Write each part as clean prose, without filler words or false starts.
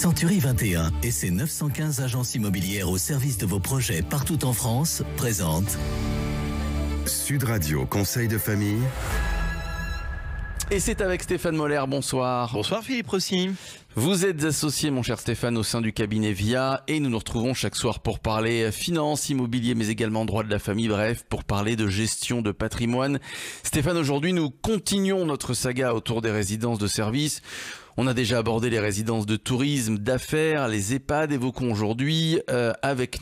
Century 21 et ses 915 agences immobilières au service de vos projets partout en France présentent Sud Radio Conseil de famille. Et c'est avec Stéphane Moller, bonsoir. Bonsoir Philippe Rossi. Vous êtes associé, mon cher Stéphane, au sein du cabinet VIA et nous nous retrouvons chaque soir pour parler finance, immobilier, mais également droit de la famille, bref, pour parler de gestion de patrimoine. Stéphane, aujourd'hui, nous continuons notre saga autour des résidences de service. On a déjà abordé les résidences de tourisme, d'affaires, les EHPAD. Évoquons aujourd'hui avec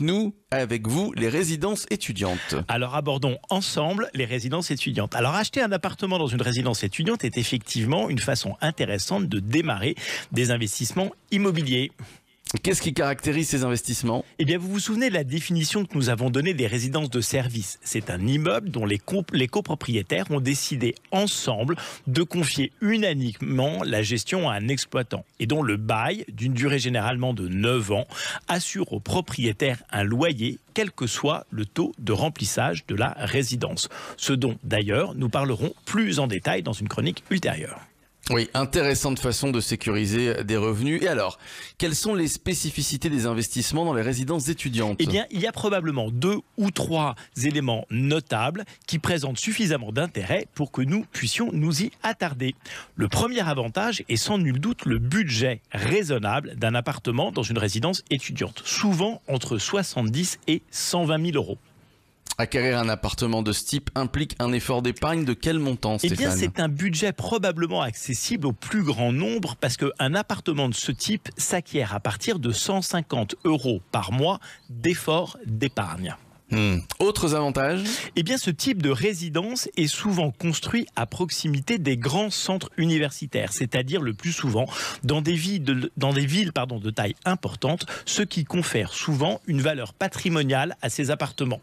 vous, les résidences étudiantes. Alors abordons ensemble les résidences étudiantes. Alors acheter un appartement dans une résidence étudiante est effectivement une façon intéressante de démarrer des investissements immobiliers. Qu'est-ce qui caractérise ces investissements ? Eh bien, vous vous souvenez de la définition que nous avons donnée des résidences de service. C'est un immeuble dont les copropriétaires ont décidé ensemble de confier unanimement la gestion à un exploitant et dont le bail, d'une durée généralement de 9 ans, assure au propriétaire un loyer, quel que soit le taux de remplissage de la résidence. Ce dont, d'ailleurs, nous parlerons plus en détail dans une chronique ultérieure. Oui, intéressante façon de sécuriser des revenus. Et alors, quelles sont les spécificités des investissements dans les résidences étudiantes ? Eh bien, il y a probablement 2 ou 3 éléments notables qui présentent suffisamment d'intérêt pour que nous puissions nous y attarder. Le premier avantage est sans nul doute le budget raisonnable d'un appartement dans une résidence étudiante, souvent entre 70 et 120 000 euros. Acquérir un appartement de ce type implique un effort d'épargne de quel montant, Stéphane ? Eh bien, c'est un budget probablement accessible au plus grand nombre parce qu'un appartement de ce type s'acquiert à partir de 150 € par mois d'effort d'épargne. Autres avantages ? Eh bien, ce type de résidence est souvent construit à proximité des grands centres universitaires, c'est-à-dire le plus souvent dans des villes de taille importante, ce qui confère souvent une valeur patrimoniale à ces appartements.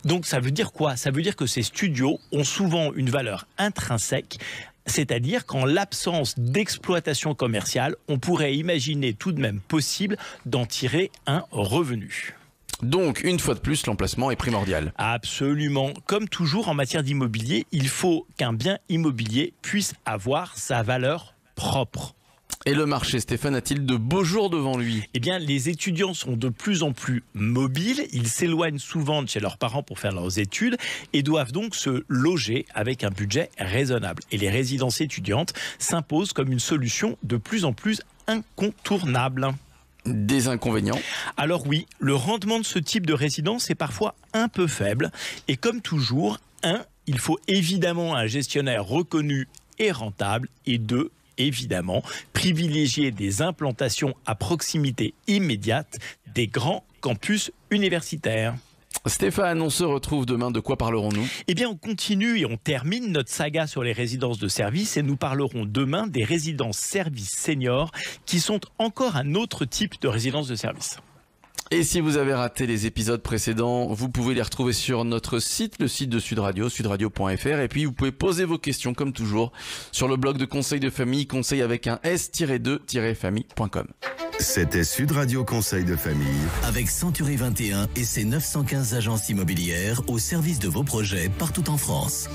Donc, ça veut dire quoi ? Ça veut dire que ces studios ont souvent une valeur intrinsèque. C'est-à-dire qu'en l'absence d'exploitation commerciale, on pourrait imaginer tout de même possible d'en tirer un revenu. Donc, une fois de plus, l'emplacement est primordial. Absolument. Comme toujours en matière d'immobilier, il faut qu'un bien immobilier puisse avoir sa valeur propre. Et le marché, Stéphane, a-t-il de beaux jours devant lui ? Eh bien, les étudiants sont de plus en plus mobiles. Ils s'éloignent souvent de chez leurs parents pour faire leurs études et doivent donc se loger avec un budget raisonnable. Et les résidences étudiantes s'imposent comme une solution de plus en plus incontournable. Des inconvénients ? Alors oui, le rendement de ce type de résidence est parfois un peu faible. Et comme toujours, il faut évidemment un gestionnaire reconnu et rentable. Et 2, évidemment, privilégier des implantations à proximité immédiate des grands campus universitaires. Stéphane, on se retrouve demain. De quoi parlerons-nous ? Eh bien, on continue et on termine notre saga sur les résidences de service et nous parlerons demain des résidences services seniors qui sont encore un autre type de résidence de service. Et si vous avez raté les épisodes précédents, vous pouvez les retrouver sur notre site, le site de Sud Radio, sudradio.fr. Et puis, vous pouvez poser vos questions, comme toujours, sur le blog de Conseil de famille, conseil avec un s-2-famille.com. C'était Sud Radio Conseil de famille. avec Century 21 et ses 915 agences immobilières au service de vos projets partout en France.